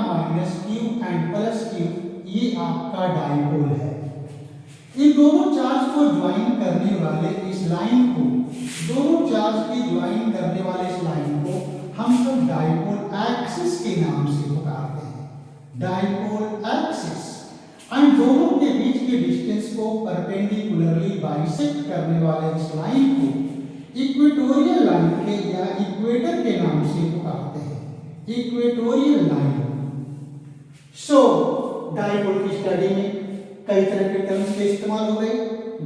Minus Q and plus Q ये आपका dipole है। इन दोनों चार्ज को ज्वाइन करने वाले इस लाइन को, दोनों चार्ज की ज्वाइन करने वाले इस लाइन को हम सब डाइपोल एक्सिस के नाम से पुकारते हैं, डाइपोल एक्सिस। एंड दोनों के बीच के डिस्टेंस को परपेंडिकुलरली बाइसेक्ट करने वाले इस लाइन को इक्वेटोरियल लाइन के या इक्वेटर के नाम से पुकारते हैं, इक्वेटोरियल लाइन। सो डाइपोल की स्टडी में कई तरह के टर्म्स के इस्तेमाल हो गए,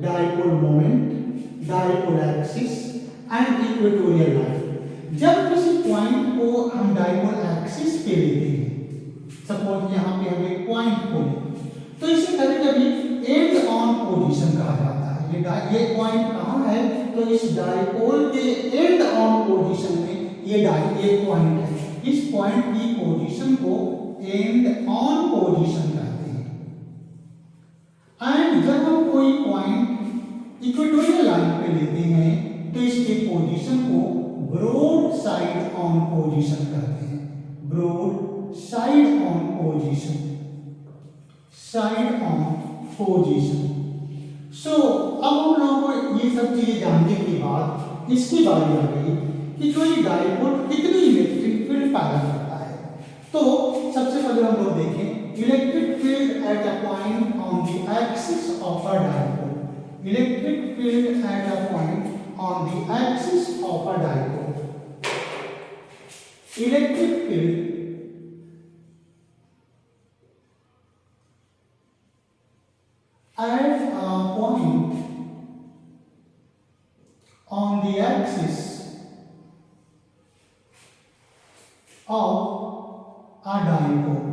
dipole moment, dipole axis and equatorial line. जब किसी पॉइंट को हम डाइपोल एक्सिस पे लेते हैं, सपोज यहाँ पे हम एक पॉइंट को लें, तो इसे कभी-कभी एंड ऑन पोजीशन कहा जाता है। ये पॉइंट कहाँ है, तो इस डाइपोल के एंड ऑन पोजीशन में ये पॉइंट है। इस पॉइंट की पोजीशन को एंड ऑन पोजीशन कहते हैं। एंड जब हम कोई पॉइंट इक्वेटोरियल लाइन पे लेते हैं तो इसके पोजीशन को ब्रॉड साइड ऑन पोजीशन कहते हैं, broad side on position, side on position. So अब हम लोगों को ये सब चीजें जानने के बाद इसकी बारी आ गई कि कोई डाइपोल कितनी इलेक्ट्रिक फील्ड पैदा करता है। तो सबसे पहले हम लोग देखें electric field at a point on the axis of a dipole, electric field at a point on the axis of a dipole, electric field at a point on the axis of a dipole,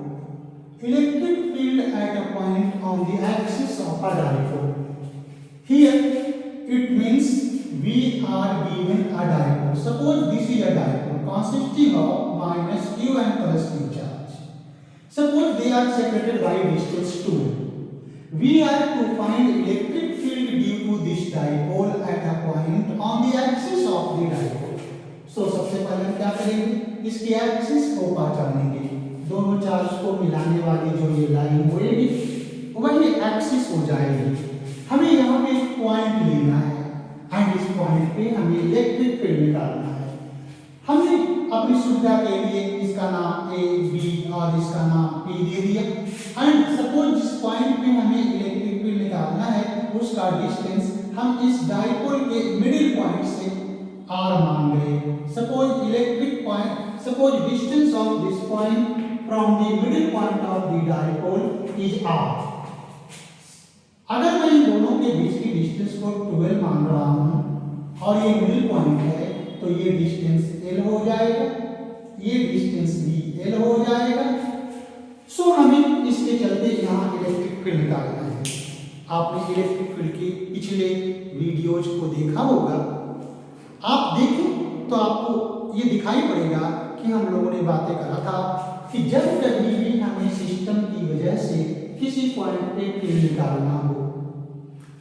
electric field at a point on the axis of a dipole. Here it means we are given a dipole. Suppose this is a dipole consisting of minus q and plus q charge. Suppose they are separated by distance 2. We are to find electric field due to this dipole at a point on the axis of the dipole. So सबसे पहले हम क्या करेंगे, इसकी axis को पहचानेंगे। दोनों charge को मिलाने वाली जो ये लाइन होगी वही एक्सिस हो जाएगी। हमें यहाँ पे एक पॉइंट लेना है एंड इस पॉइंट पे हमें इलेक्ट्रिक फील्ड निकालना है। हमने अपनी सुविधा के लिए इसका नाम ए बी और इसका नाम पी दे दिया। एंड सपोज जिस पॉइंट पे हमें इलेक्ट्रिक फील्ड निकालना है उसका डिस्टेंस हम इस डाइपोल के मिडिल पॉइंट से r मान रहे। Suppose electric point, suppose distance of this point from the middle point of the dipole is r। अगर मैं इन दोनों के बीच की डिस्टेंस को 12 मान रहा हूं और ये मिडिल पॉइंट है तो ये डिस्टेंस l हो जाएगा, ये डिस्टेंस भी l हो जाएगा। सो हमें इसके चलते यहाँ इलेक्ट्रिक फील्ड निकालना है। आपने इलेक्ट्रिक फील्ड के पिछले वीडियोज को देखा होगा, आप देखें तो आपको ये दिखाई पड़ेगा कि हम लोगों ने बातें करा था कि जब कभी भी हमें सिस्टम की वजह से किसी पॉइंट पे फील्ड निकालना हो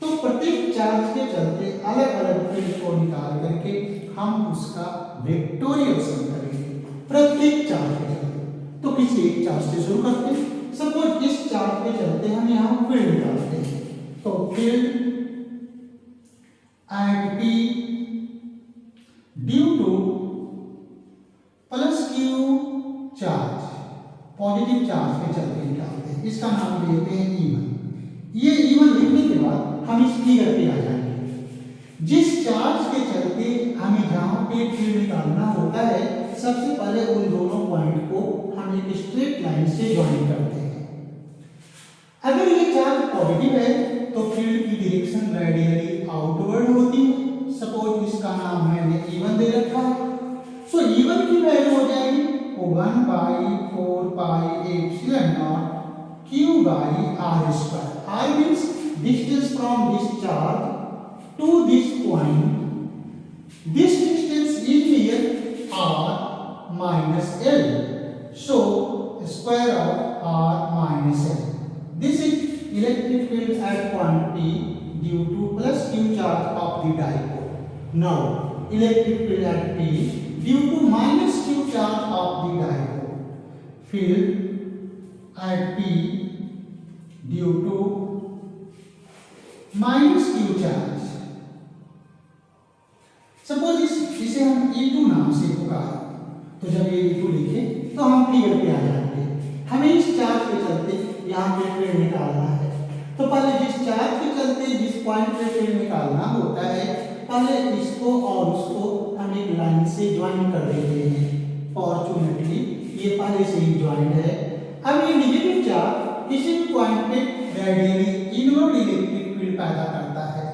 तो प्रत्येक चार्ज के चलते अलग अलग फील्ड को निकाल करके हम उसका वेक्टोरियल सम करेंगे प्रत्येक चार्ज के चलते। तो किसी एक चार्ज से शुरू करते हैं। सपोज इस चार्ज के चलते हम यहाँ फील्ड निकालते हैं, तो field at P due two plus Q charge, positive charge के चलते निकालते हैं। इसका नाम देते हैं E1। ये E1 लिखने के बाद हम इस फिगर पे आ जाएंगे। जिस चार्ज के चलते हमें जहां पे फील्ड निकालना होता है सबसे पहले उन दोनों पॉइंट को हम एक स्ट्रेट लाइन से ज्वाइन करते हैं। अगर ये चार्ज पॉजिटिव है तो फील्ड की डायरेक्शन रेडियली आउटवर्ड होती है। सपोज इसका नाम मैंने E1 दे रखा है। सो E1 की वैल्यू हो जाएगी 1/4 pi epsilon not Q by r square। r means distance from this charge to this point। This distance is here r minus l। So square of r minus l। This is electric field at point P due to plus Q charge of the dipole। Now electric field at P due to minus Q charge of the dipole। Field at P due to minus Q charge. Suppose इसे हम E2 नाम से पुकारें, तो जब ये E2 लिखे तो हम फिगर पे आ जाएंगे। हमें इस चार्ज के चलते यहाँ पे फील्ड निकालना है। तो पहले जिस चार्ज के चलते जिस पॉइंट पे फील्ड निकालना होता है, पहले इसको और उसको हम एक लाइन से ज्वाइन कर देते हैं। फॉर्चूनेटली ये पहले से ही ज्वाइंट है। अब ये नेगेटिव चार्ज किसी भी पॉइंट पे रेडियली इनवर्ड इलेक्ट्रिक फील्ड पैदा करता है,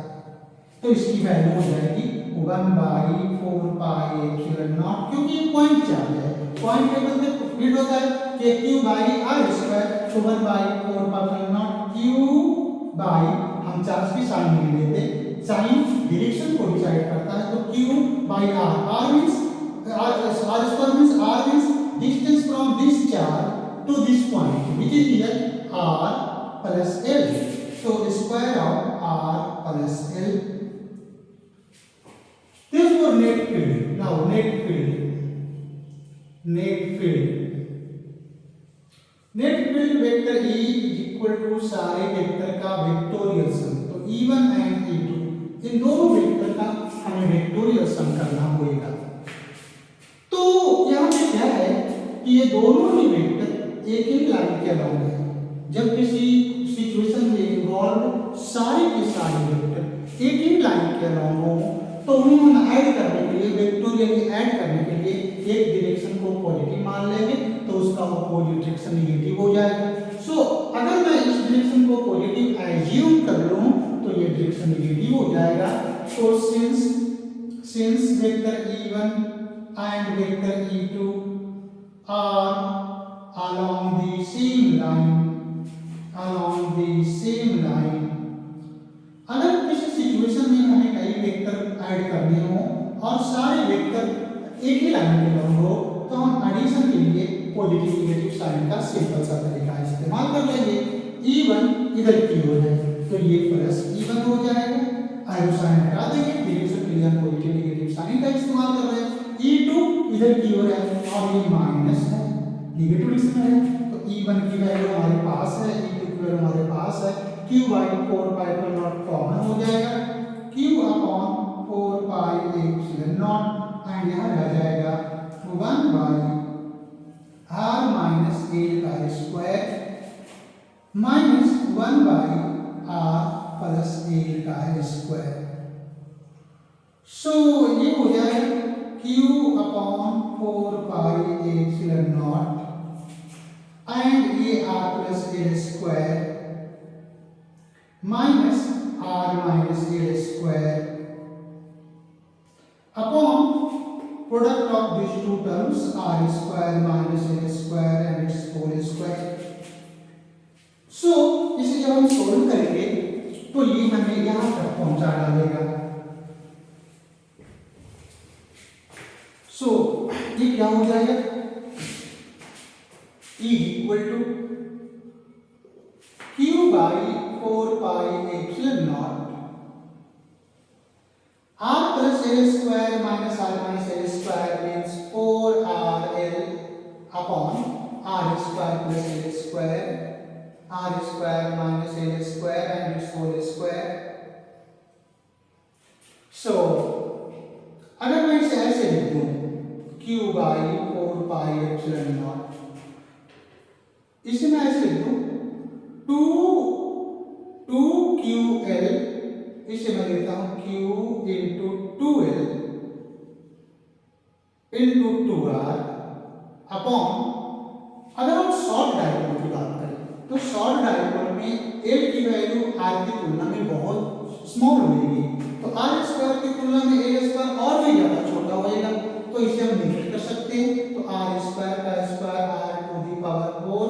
तो इसकी वैल्यू हो जाएगी 1/4πε0, क्योंकि ये पॉइंट चार्ज है। पॉइंट टेबल में फील्ड होता है कि q/r², तो 1/4πε0 q बाई, हम चार्ज की साइन नहीं लेते, साइन डायरेक्शन को डिसाइड करता है, तो q/r, r means r² means r means distance from this charge to this point which is here r plus l, so square of r plus l. Therefore net field, now net field vector E is equal to सारे vector का vectorial सम, तो E1 and E2 इन दोनों vector का हमें vectorial सम करना होगा। तो यहाँ पे क्या है कि ये दोनों ही वेक्टर एक ही लाइन के अलाउंग है। जब किसी सिचुएशन में इन्वॉल्व सारे के सारे वेक्टर एक ही लाइन के अलाउंग हो, तो उन्हें हम ऐड करने के लिए, वेक्टोरियली ऐड करने के लिए एक डायरेक्शन को पॉजिटिव मान लेंगे, तो उसका अपोजिट डायरेक्शन नेगेटिव हो जाएगा। सो अगर मैं इस डायरेक्शन को पॉजिटिव एज्यूम कर लूं, तो ये डायरेक्शन नेगेटिव हो जाएगा। तो since vector E1 and vector E2 are along the same line, अगर किसी सिचुएशन में हमें कई वेक्टर ऐड करने हो और सारे वेक्टर एक ही लाइन के लंब हो, तो हम एडिशन के लिए पॉजिटिव नेगेटिव साइन का सिंपल सा तरीका इस्तेमाल कर लेंगे। E1 इधर की ओर है, तो ये प्लस E1 हो जाएगा, एरो साइन हटा देंगे, डायरेक्शन के लिए हम पॉजिटिव नेगेटिव साइन का इस्तेमाल कर रहे हैं। E2 इधर की ओर है और ये माइनस है, नेगेटिव डायरेक्शन है, तो E1 की वैल्यू हमारे पास है, E2 की वैल्यू हमारे पास है, q/4πε0 कॉमन हो जाएगा, q/4πε0 एंड यहाँ रह जाएगा 1/r - l का square minus 1/r plus l का स्क्वायर। सो ये हो जाएगा q/4πε0 एंड ये r plus l square minus r minus l square upon product of this two terms r square minus l square and its whole square. So इसे जब हम solve करेंगे तो ये हमें यहां तक पहुंचा डालेगा। सो ये क्या हो जाएगा, E equal to q/4πε0 r plus l square minus r minus l square means 4rl upon r square plus l square, r square minus l square and its whole square. So अगर मैं इसे ऐसे लिख दूं q/4πε0, इसे मैं ऐसे लिख दूं 2ql, इसे मैं लेता हूं q into 2l into 2r upon, अगर हम शॉर्ट डायपोल की बात करें तो शॉर्ट डायपोल में l की वैल्यू r की तुलना में बहुत स्मॉल होगी, तो r स्क्वायर की तुलना में l स्क्वायर और भी ज्यादा छोटा होएगा, तो इसे हम निकाल कर सकते हैं, तो r स्क्वायर का square r to the power 4,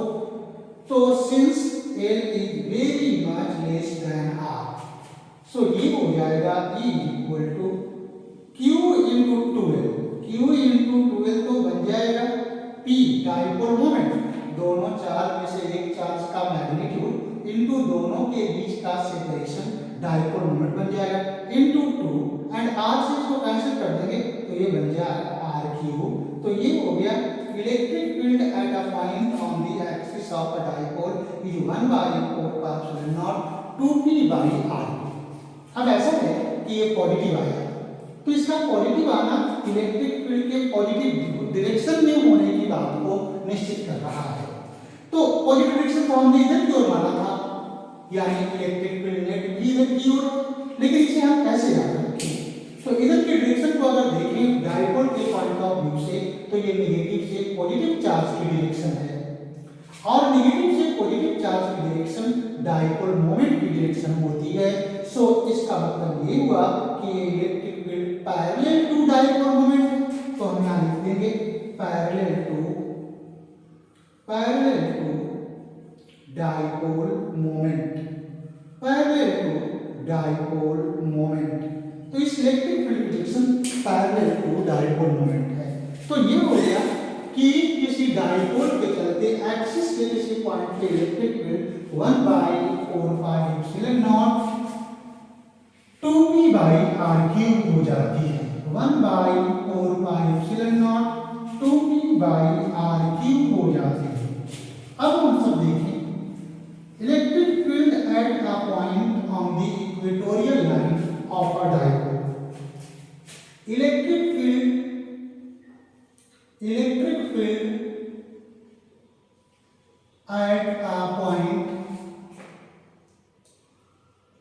तो since l is very much less than r, so ये हो जाएगा E equal to q into 2l, q into 2l तो बन जाएगा p डायपोल मोमेंट, दोनों चार्ज में से एक चार्ज का मैग्नीट्यूड इनटू दोनों के बीच का सेपरेशन डायपोल मोमेंट बन जाएगा इनटू 2 एंड r से इसको कैंसिल कर देंगे तो ये बन जाएगा r क्यूब। तो ये हो गया electric field at a point on the axis axis of a dipole is 1 by 4 pi epsilon naught 2p by r। अब ऐसा है कि ये पॉजिटिव आया, तो इसका पॉजिटिव आना इलेक्ट्रिक फील्ड के पॉजिटिव डायरेक्शन में होने की बात को निश्चित कर रहा है। तो पॉजिटिव डायरेक्शन तो हमने इधर की ओर माना था, यानी इलेक्ट्रिक फील्ड नेट भी इधर की ओर, लेकिन इसे हम कैसे याद रखें? तो इधर की डायरेक्शन को अगर देखें डायपोल के पॉइंट ऑफ व्यू से, तो ये नेगेटिव से पॉजिटिव चार्ज की डायरेक्शन है, और नेगेटिव से पॉजिटिव चार्ज की डायरेक्शन डायपोल मोमेंट की डायरेक्शन होती है। सो इसका मतलब ये हुआ कि ये electric field parallel to dipole moment है। तो हम यहाँ लिख देंगे parallel to dipole moment, parallel to dipole moment. तो इस इलेक्ट्रिक फील्ड की direction parallel to dipole moment है। तो ये हो गया कि किसी डायपोल के चलते एक्सिस के किसी पॉइंट पे electric field 1 by 4 pi epsilon naught 2p by r cube हो जाती है। 1 by 4 pi epsilon naught 2p by r cube हो जाती है। अब हम सब देखें electric field at a point on the equatorial line of a dipole। electric field at a point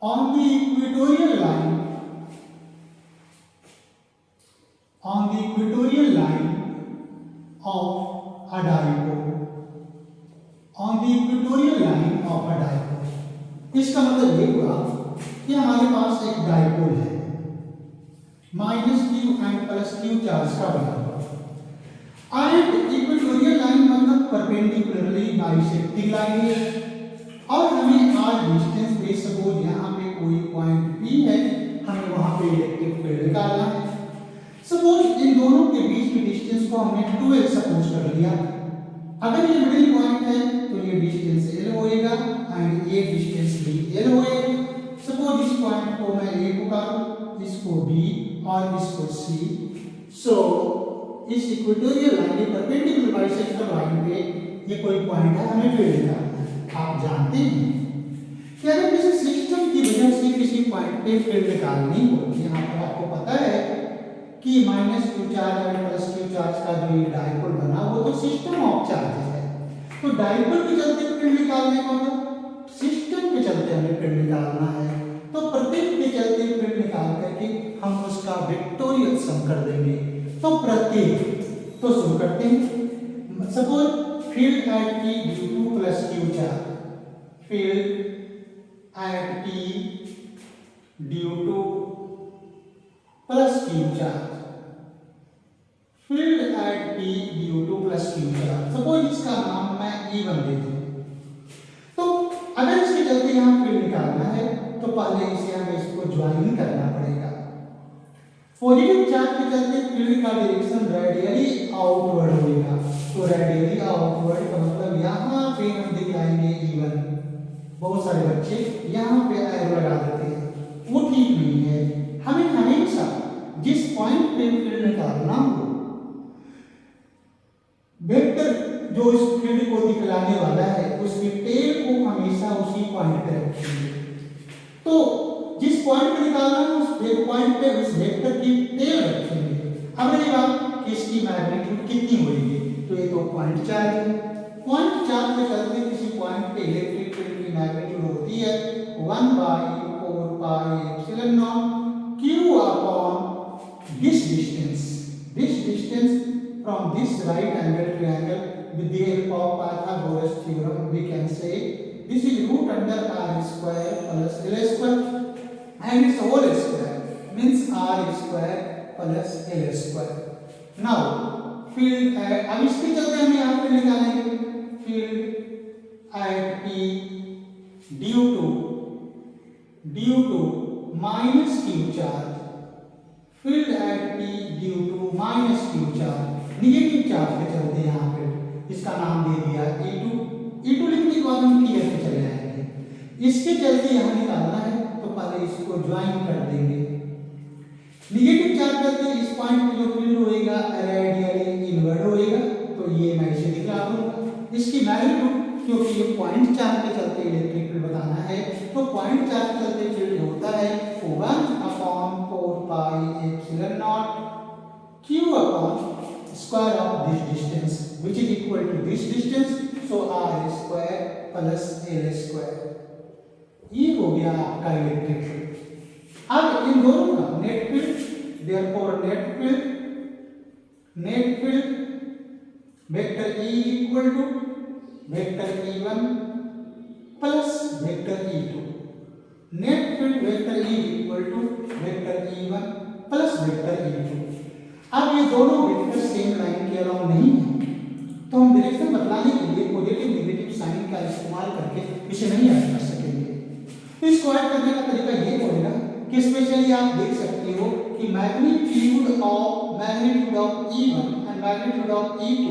on the equatorial line of a dipole, on the equatorial line of a dipole। इसका मतलब ये हुआ कि हमारे पास एक dipole है -q and +q charge का बना हुआ, एंड इक्वेटोरियल लाइन मतलब परपेंडिकुलरली बाइसेक्टिंग लाइन है, और हमें r डिस्टेंस पे सपोज यहाँ पे कोई पॉइंट P है, हमें वहां पे इलेक्ट्रिक फील्ड निकालना है। सपोज इन दोनों के बीच की डिस्टेंस को हमने 2l सपोज कर लिया। अगर ये मिडिल पॉइंट है तो ये डिस्टेंस l होएगा एंड ये डिस्टेंस भी l होएगा। सपोज इस पॉइंट को मैं A पुकारूं, इसको B और इसको C। सो इस इक्वेटोरियल लाइन के परपेंडिकुलर बाइसेक्टर लाइन पे ये कोई पॉइंट है, हमें फील्ड निकालना है। आप जानते हैं कि अगर किसी सिस्टम की वजह से किसी पॉइंट पे फील्ड निकालनी हो, यहाँ पर आपको पता है कि -q चार्ज और +q चार्ज का जो ये डायपोल बना वो तो सिस्टम ऑफ चार्जेस है। तो डायपोल के चलते फील्ड निकालने को सिस्टम के चलते हमें फील्ड निकालना है, तो प्रत्येक के चलते फील्ड निकाल करके हम उसका वेक्टोरियल सम कर देंगे। तो प्रत्येक तो शुरू करते हैं। Suppose field at P due to +q charge, field at P due to +q charge, field at P due to +q charge. Suppose इसका नाम मैं E1 दे दूं। तो अगर इसके चलते यहाँ फील्ड निकालना है तो पहले इसे हमें इसको ज्वाइन करना पड़ेगा। पॉजिटिव चार्ज के चलते फील्ड का डायरेक्शन रेडियली आउटवर्ड होगा, तो रेडियली आउटवर्ड का मतलब यहाँ पे हम दिखाएंगे E1। बहुत सारे बच्चे यहाँ पे एरो लगा देते हैं, वो ठीक नहीं है। हमें हमेशा जिस पॉइंट पे फील्ड निकालना हो, वेक्टर जो इस फील्ड को दिखलाने वाला है उसकी टेल को हमेशा उसी पॉइंट पे रखेंगे। तो जिस पॉइंट पे निकालना है उस पॉइंट पे उस वेक्टर की टेल रखेंगे। अब रही बात कि इसकी मैग्नीट्यूड कितनी होगी, तो ये तो पॉइंट चार्ज है। पॉइंट चार्ज के चलते किसी पॉइंट पे इलेक्ट्रिक फील्ड की मैग्नीट्यूड होती है 1 by 4 pi epsilon naught q upon this distance from this right angle triangle with the help of Pythagoras theorem we can say this is root under r square plus l square and its whole square means r square plus l square। now field अब इसके चलते हम यहाँ पे निकालेंगे field at P due to minus q charge, field at P due to minus q charge, negative charge के चलते यहाँ पे इसका नाम दे दिया E2 लिखने के बाद हम क्लियर पे चले जाएंगे। इसके चलते यहाँ निकालना है तो पहले इसको ज्वाइन कर देंगे। निगेटिव चार्ज करते इस पॉइंट पे जो फील्ड होएगा रेडियली इनवर्ड होएगा, तो ये मैं इसे दिखा दूंगा। इसकी मैग्नीट्यूड क्योंकि ये पॉइंट चार्ज के चलते इलेक्ट्रिक फील्ड बताना है, तो पॉइंट चार्ज के चलते फील्ड होता है 1/4πε0 q upon square of this distance which is equal to this distance, so r square plus l square। ये हो गया आपका इलेक्ट्रिक फील्ड। अब इन दोनों का net field, therefore net field vector E equal to vector E1 plus vector E2। Net field vector E equal to vector E1 plus vector E2। अब ये दोनों वेक्टर सेम लाइन के अलावा नहीं है, तो हम डायरेक्शन बदलाने के लिए पॉजिटिव नेगेटिव साइन का इस्तेमाल करके इसे नहीं ऐड कर सकेंगे। तो इसको ऐड करने का तरीका ये होगा कि स्पेशली आप देख सकते हो कि magnitude of E1 and magnitude of E2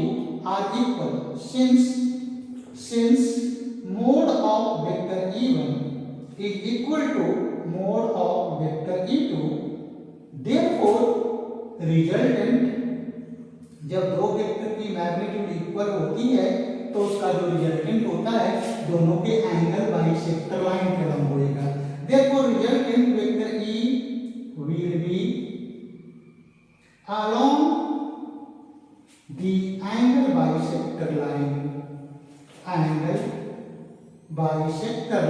are equal since mode of vector E1 is equal to mode of vector E2, therefore resultant जब दो वेक्टर की मैग्नीट्यूड इक्वल होती है तो उसका जो रिजल्टेंट होता है दोनों के एंगल बाइसेक्टर लाइन के लंब होएगा। therefore resultant vector E will be along the angle bisector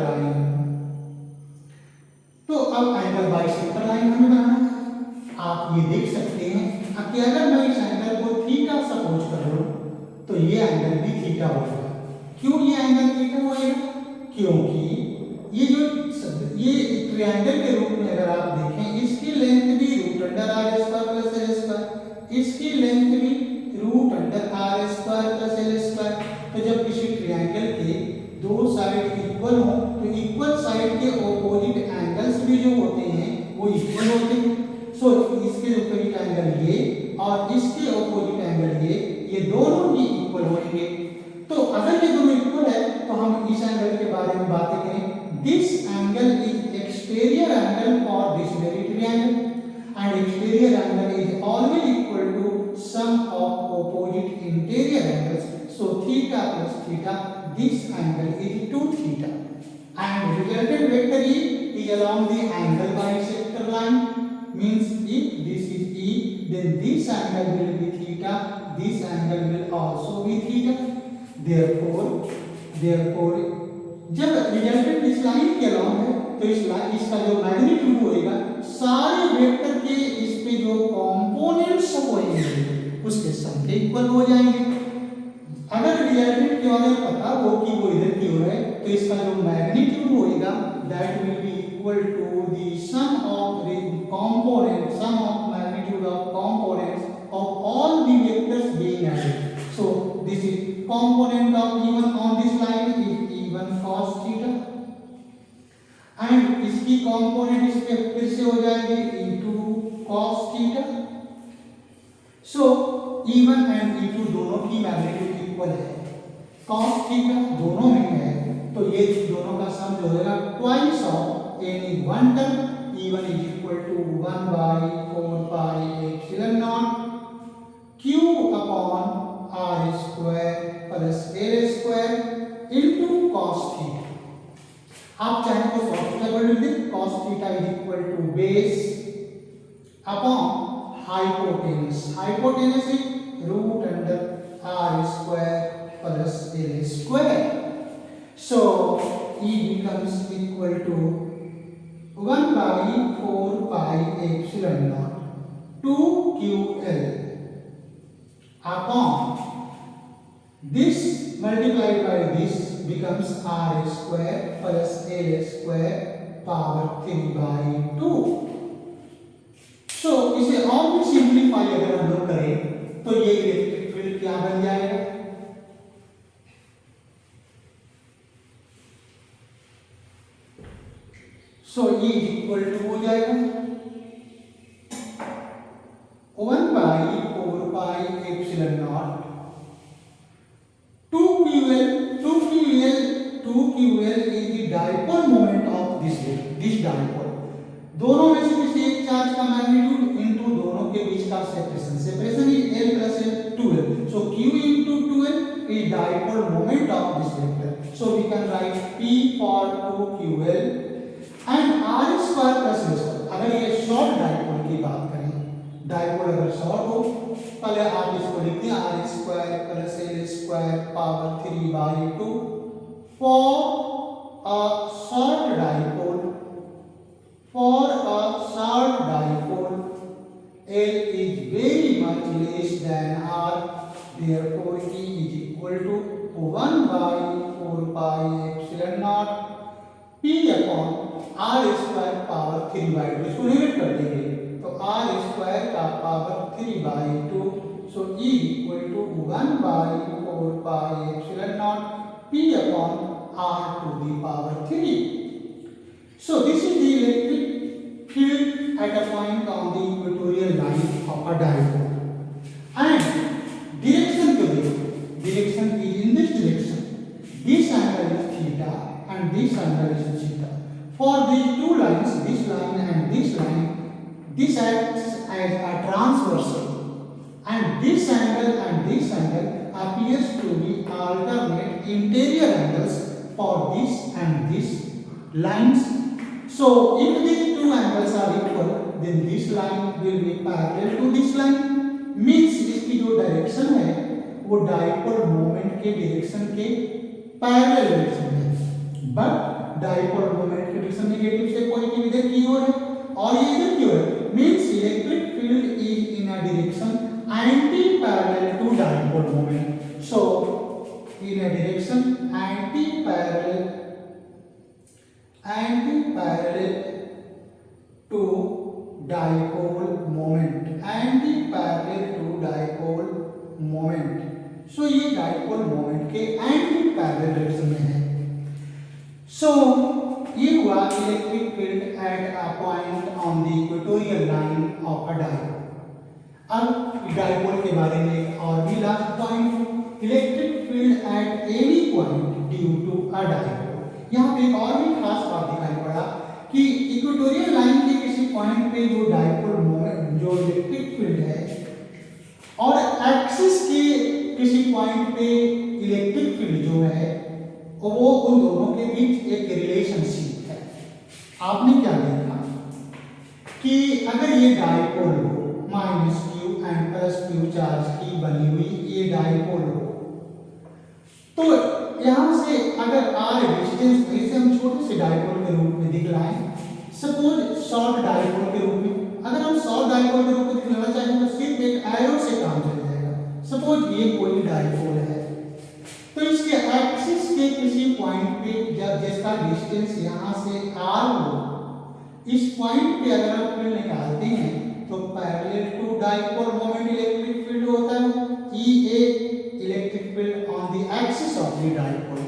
line, तो अब एंगल बाइसेक्टर लाइन हमें बनाना है। आप ये देख सकते हैं कि अगर मैं इस एंगल को थीटा सपोज कर लूं तो ये एंगल भी थीटा होगा। क्यों ये एंगल थीटा होगा? क्योंकि ये ट्रायंगल के रूप में अगर आप देखें इसकी लेंथ भी √r² + l², इसकी लेंथ भी √r² + l²। तो जब किसी ट्रायंगल के दो साइड इक्वल हो तो इक्वल साइड के ऑपोजिट एंगल्स भी जो होते हैं वो इक्वल होते हैं। सो इसके ऑपोजिट एंगल ये और इसके ऑपोजिट एंगल ये दोनों ही इक्वल होंगे। तो अगर ये दोनों इक्वल है तो हम इस एंगल के बारे में बात करें। This angle is exterior angle for this very triangle and exterior angle is always equal to sum of opposite interior angles. So theta plus theta, this angle is 2 theta, and resultant vector E is along the angle bisector line. Means if this is E, then this angle will be theta, this angle will also be theta. Therefore जब resultant इस line के along है तो इसका जो magnitude होएगा सारे vector के इस पे जो कंपोनेंट्स होंगे उसके सम के इक्वल हो जाएंगे। अगर रिजल्टेंट की ओर पता हो कि वो इधर की ओर है तो इसका जो मैग्नीट्यूड होएगा that will be equal to the sum of magnitude of components of all the vectors being added. So this is component of E1 on this line is E1 cos theta and इसकी component इस पे फिर से हो जाएगी E2 cos theta. So E1 and E2 दोनों की magnitude equal है, cos थीटा दोनों में है, तो ये दोनों का सम जो होगा twice of any one term E1 is equal to 1/4πε0 q upon r² plus l² into cos theta. आप चाहे तो cos थीटा लिख दें, cos theta is equal to base upon hypotenuse is √r² plus l²। So E becomes equal to 1/4πε0 2ql upon this multiplied by this becomes r² plus l² power 3/2। So इसे और भी simplify अगर हम लोग करें तो ये इलेक्ट्रिक फील्ड क्या बन जाएगा? सो E इक्वल टू हो जाएगा 1/4πε0 2ql is the dipole moment of this dipole। दोनों में से किसी एक चार्ज का मैग्नीट्यूड इनटू दोनों के बीच का separation is L + L 2L। So Q * 2L is dipole moment of this vector. So we can write P for 2QL and R square plus L square. अगर ये शॉर्ट डाइपोल की बात करें, dipole अगर short हो, पहले आप इसको लिखते हैं R square plus L square power 3/2 for a short dipole. For a short dipole, L is very much less than R, therefore E is equal to 1/4 pi epsilon naught P upon R square power 3/2. इसको negate कर देंगे तो R square का power 3/2, so E equal to 1/4 pi epsilon naught P upon R to the power 3. So this is the electric field at a point on the equatorial line of a dipole. And direction to this, direction is in this direction. This angle is theta and this angle is theta. For these two lines, this line and this line, this acts as a transversal, and this angle appears to be alternate interior angles for this and this lines. So if these two angles are equal, then this line will be parallel to this line. Means इसकी जो direction है वो dipole moment के direction के parallel direction है, but dipole moment की direction negative से positive इधर की ओर है और ये इधर की ओर है. Means electric field is in a direction anti parallel to dipole moment. So in a direction anti parallel to dipole moment, anti-parallel to dipole moment. So ये dipole moment के anti-parallel direction में है. So ये हुआ electric field at a point on the equatorial line of a dipole. अब dipole के बारे में और भी last point, electric field at any point due to a dipole. यहाँ पे एक और भी खास बात दिखाई पड़ा कि इक्वेटोरियल लाइन के किसी पॉइंट पे जो डाइपोल मोमेंट जो इलेक्ट्रिक फील्ड है और एक्सिस के किसी पॉइंट पे इलेक्ट्रिक फील्ड जो है वो उन दोनों के बीच एक रिलेशनशिप है. आपने क्या देखा कि अगर ये डाइपोल हो -q एंड +q चार्ज की बनी हुई ये डाइपोल हो, तो यहाँ से अगर r डिस्टेंस इसे हम छोटे से डाइपोल के रूप में दिखलाएं, सपोज शॉर्ट डाइपोल के रूप में, अगर हम शॉर्ट डाइपोल के रूप में दिखलाना चाहें तो सिर्फ एक एरो से काम चल जाएगा. सपोज ये कोई डाइपोल है तो इसके एक्सिस के किसी पॉइंट पे जब जिसका डिस्टेंस यहाँ से r हो, इस पॉइंट पे अगर आप फील्ड निकालते हैं तो parallel to dipole moment electric field होता है EA, electric field on the axis of the dipole.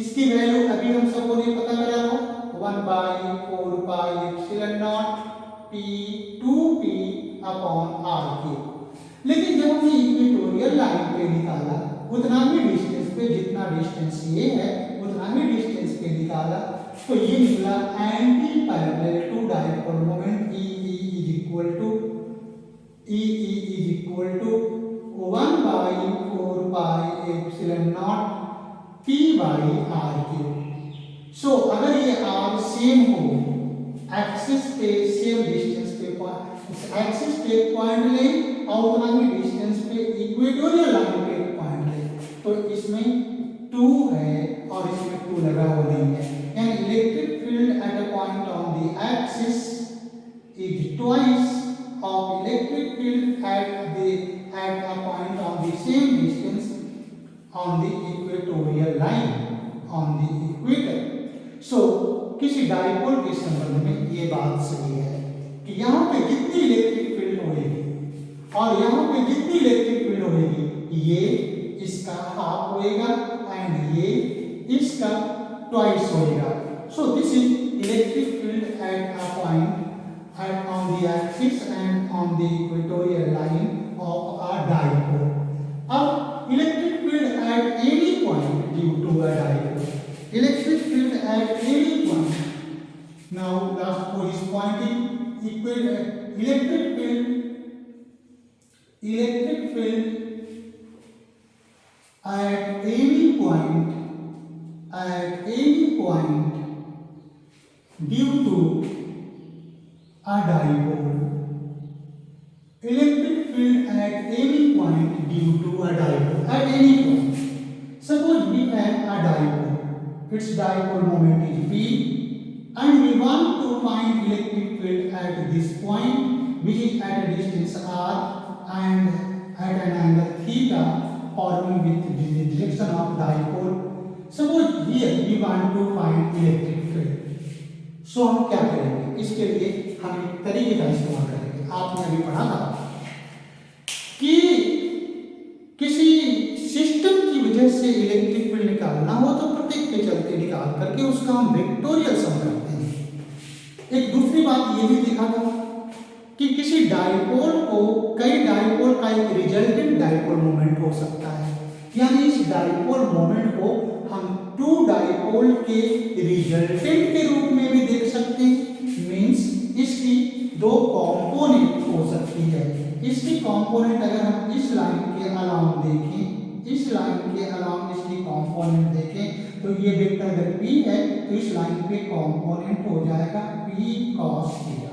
इसकी वैल्यू अभी हम सबको नहीं पता करा था 1/4 pi epsilon naught P2P upon R3. लेकिन जब हमने इक्वेटोरियल लाइन पे निकाला उतना ही डिस्टेंस पे, जितना डिस्टेंस ये है उतना ही डिस्टेंस पे निकाला तो ये निकला anti parallel to dipole moment EE is equal to 1/4 pi epsilon naught P/R3. So अगर ये R सेम हो, एक्सिस पे सेम डिस्टेंस पे एक्सिस पे पॉइंट ले और उतना ही डिस्टेंस पे इक्वेटोरियल लाइन पे पॉइंट ले, तो इसमें 2 है और इसमें 2 लगा हुआ नहीं है, यानी electric field at a point on the axis is twice of electric field at a point on the same distance on the equatorial line on the equator. So किसी डाइपोल के संबंध में ये बात सही है कि यहाँ पे जितनी इलेक्ट्रिक फील्ड होगी और यहाँ पे जितनी इलेक्ट्रिक फील्ड होगी ये इसका हाफ होएगा एंड ये इसका ट्वाइस होएगा. So this is electric field at a point on the axis and on the equatorial line of a dipole. अब electric field at any point due to a dipole. Electric field at any point. Now last for this point is electric field at any point due to a dipole. Electric field at any point due to a dipole. At any point. Suppose we have a dipole. Its dipole moment is P, and we want to find electric field at this point, which is at a distance r and at an angle theta, forming with the direction of dipole. Suppose here we want to find electric field. So हम क्या करेंगे? इसके लिए हम एक तरीके का इस्तेमाल करेंगे। आपने अभी पढ़ा था कि किसी सिस्टम की वजह से इलेक्ट्रिक फील्ड निकालना हो तो प्रत्येक के चलते निकाल करके उसका हम वेक्टोरियल सम करते हैं। एक दूसरी बात ये भी देखा था कि किसी डाइपोल को, कई डाइपोल का एक रिजल्टेंट डाइपोल मोमेंट हो सकता है, यानी इस डाइपोल मोमेंट को हम टू डाइपोल के रिजल्टेंट के रूप में भी देख सकते हैं। मींस इसकी दो कंपोनेंट हो सकती है। इसकी कंपोनेंट अगर हम इस लाइन के अलाउंग देखें, इस लाइन के अलाउंग इसकी कंपोनेंट देखें तो ये वेक्टर अगर p है तो इस लाइन पे कंपोनेंट हो जाएगा p cos थीटा,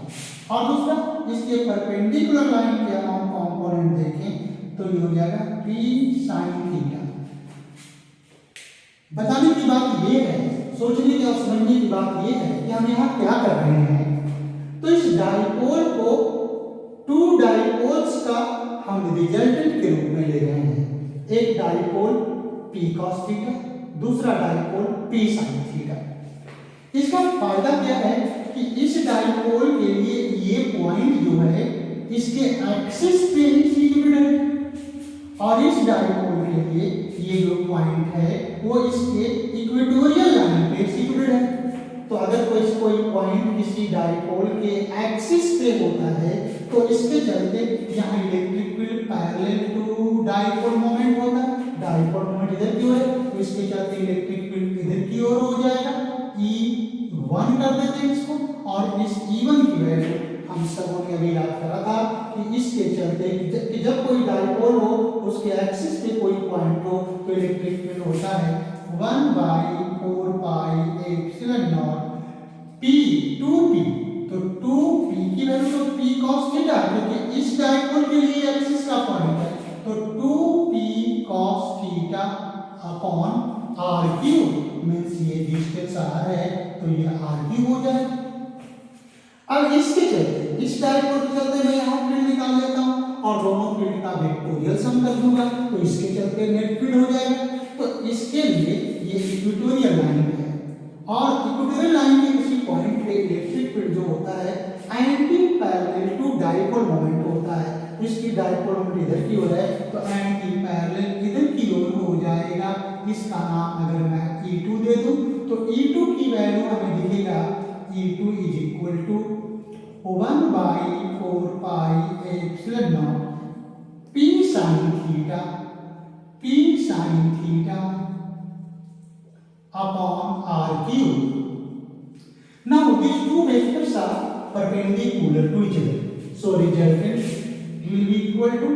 और दूसरा इसके परपेंडिकुलर लाइन के अलाउंग कंपोनेंट देखें तो ये हो जाएगा p sin थीटा। बताने की बात ये है, सोचने की और समझने की बात ये है कि हम यहाँ क्या कर रहे हैं। तो इस डाइपोल को टू डाइपोल्स का हम रिजल्टेंट के रूप में ले रहे हैं। एक डाइपोल p cos थीटा, दूसरा डाइपोल p sin थीटा। इसका फायदा क्या है कि इस डाइपोल के लिए ये पॉइंट जो है इसके एक्सिस पे ही सिचुएटेड है, और इस डाइपोल के लिए ये जो पॉइंट है वो इसके इक्वेटोरियल लाइन पे सिचुएटेड है। तो अगर कोई पॉइंट किसी डाइपोल के एक्सिस पे होता है तो इसके चलते यहाँ electric field parallel to dipole moment होता है। डाइपोल मोमेंट इधर की ओर है तो इसके चलते इलेक्ट्रिक फील्ड इधर की ओर हो जाएगा। E1 कर देते हैं इसको, और इस E1 की वैल्यू हम सबों ने अभी याद करा था कि इसके चलते कि जब कोई डाइपोल हो उसके एक्सिस पे कोई पॉइंट हो तो इलेक्ट्रिक फील्ड होता है 1/4πε0 p 2p। तो 2p की वैल्यू तो p cos थीटा, क्योंकि इस डाइपोल के लिए एक्सिस का पॉइंट है, तो 2p cos theta upon r cube, means ये डिस्टेंस r है तो ये r क्यूब हो जाएगा। अब इसके चलते, इस डाइपोल के चलते मैं यहाँ फील्ड निकाल लेता हूँ और दोनों फील्ड का वेक्टोरियल सम कर दूंगा, तो इसके चलते नेट फील्ड हो जाएगा। तो इसके लिए ये इक्वेटोरियल लाइन है, और इक्वेटोरियल लाइन के किसी पॉइंट पे इलेक्ट्रिक फील्ड जो होता है anti parallel to dipole moment होता है। इसकी डाइपोल मोमेंट इधर की ओर है तो एंटी पैरेलल इधर की ओर हो जाएगा। इसका नाम अगर मैं E2 दे दूं तो E2 की वैल्यू हमें दिखेगा E2 is equal to 1/4πε0 p sin theta upon r cube. Now these two vectors are perpendicular to each other, so resultant will be equal to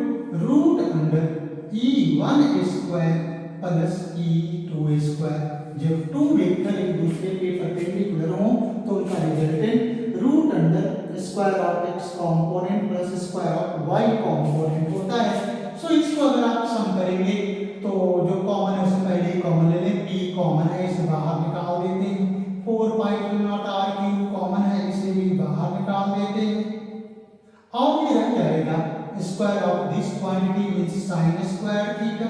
root under E1 square plus E2 square। जब two vector एक दूसरे के perpendicular हों तो उनका resultant root under square of x component plus square of y component होता है। सो इसको अगर आप सम करेंगे तो जो कॉमन है उससे पहले ही कॉमन ले लें, p कॉमन है इसे बाहर निकाल देते हैं, 4πε0 r क्यूब कॉमन है इसे भी बाहर निकाल देते हैं, और ये रह जाएगा square of this quantity means sin square theta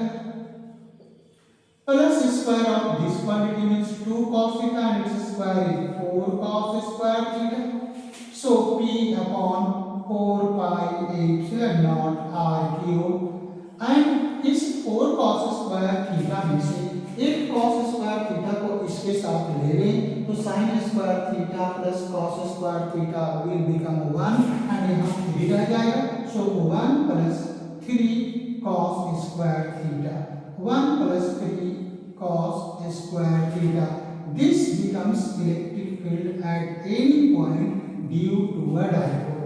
plus square of this quantity means 2 cos theta and its square is 4 cos square theta. So p upon 4πε0 r cube, and is 4 cos square theta में से एक cos square theta को इसके साथ ले लें तो sin square theta plus cos square theta will become 1 and यहाँ 3 रह जाएगा। सो 1 plus 3 cos square theta, 1 plus 3 cos square theta. This becomes electric field at any point due to a dipole।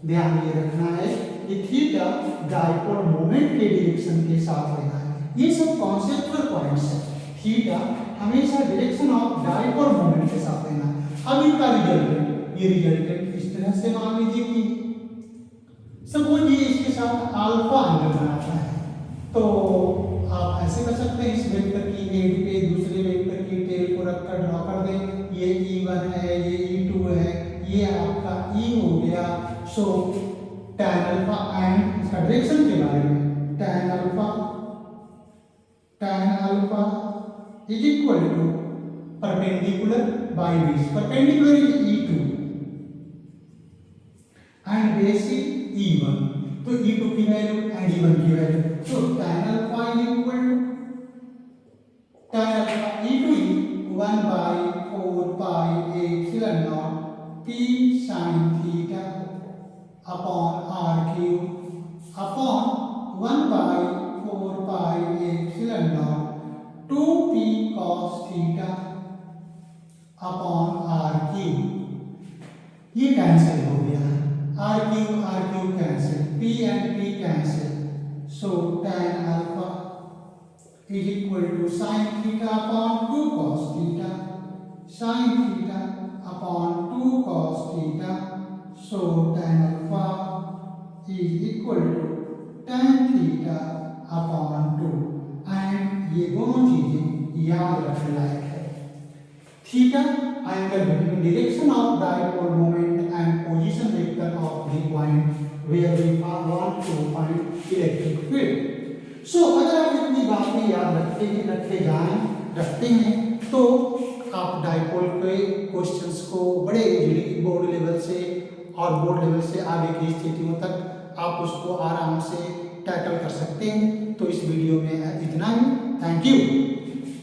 ध्यान ये रखना है कि थीटा डाइपोल मोमेंट के direction के साथ लेना है। ये सब कॉन्सेप्चुअल पॉइंट्स है। थीटा हमेशा डायरेक्शन ऑफ डाइपोल मोमेंट के साथ लेना। अब इनका रिजल्टेंट, ये रिजल्टेंट इस तरह से मान लीजिए कि सपोज ये इसके साथ अल्फा एंगल बनाता है, तो आप ऐसे कर सकते हैं, इस वेक्टर की हेड पे दूसरे वेक्टर की टेल को रखकर ड्रॉ कर दें। ये E1 है, ये E2 है, ये आपका E हो गया। सो tan अल्फा एंड इसका डायरेक्शन के बारे में, tan alpha is equal to perpendicular by base. Perpendicular is E2 and base is E1। तो E2 की वैल्यू एंड E1 की वैल्यू, तो tan alpha is equal to tan alpha E2 is 1 by 4 pi epsilon naught P sin theta upon R cube upon 1 by 4 pi epsilon naught 2P cos theta upon R cube। ये cancel हो गया, R cube cancel, P and P cancel. So tan alpha is equal to sin theta upon 2 cos theta, sin theta upon 2 cos theta। So tan alpha is equal to tan theta upon 2। And ये दोनों चीजें याद रखने लायक है। Theta angle between direction of dipole moment and position vector of the point where we want to find electric field. So अगर आप इतनी बातें याद रखते हैं तो आप डाइपोल के क्वेश्चंस को बड़े इजीली बोर्ड लेवल से और बोर्ड लेवल से आगे की स्थितियों तक आप उसको आराम से टैकल कर सकते हैं। तो इस वीडियो में इतना ही। Thank you.